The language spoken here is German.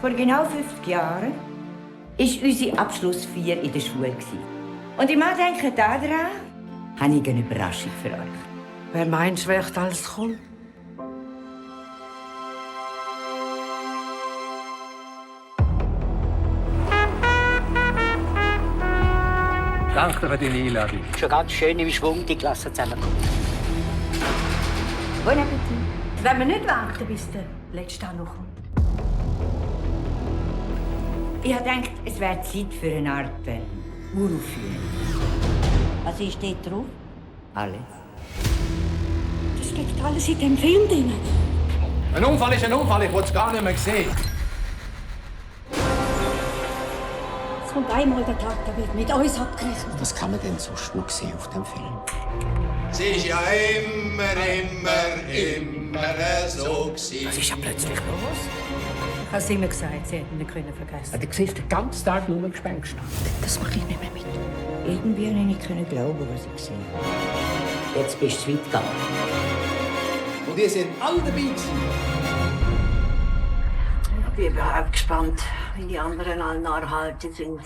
Vor genau 50 Jahren war unsere Abschlussfeier in der Schule. Und im Andenken daran habe ich eine Überraschung für euch. Wer meinst du, wer echt alles kommt? Danke für deine Einladung. Schon ganz schön im Schwung die Klasse zusammenkommt. Bon Appetit. Wenn wir nicht warten, bis der letzte auch noch kommt. Ich habe gedacht, es wäre Zeit für eine Art Uraufführung. Was ist dort drauf? Alles. Das steckt alles in dem Film drin. Ein Unfall ist ein Unfall, ich wollte es gar nicht mehr sehen. Es kommt einmal der Tag, da wird mit uns abgerechnet. Was kann man denn sonst noch sehen auf dem Film? Es ist ja immer so gewesen. Was ist ja plötzlich los? Ich habe es immer gesagt, sie hätten ihn nicht vergessen. Du siehst den ganzen Tag nur Gespenster. Das mache ich nicht mehr mit. Irgendwie konnte ich nicht glauben, was ich gesehen habe. Jetzt bist du zu weit gegangen. Und ihr seid alle dabei gewesen. Ich bin überhaupt gespannt, wie die anderen alle nachhalten sind.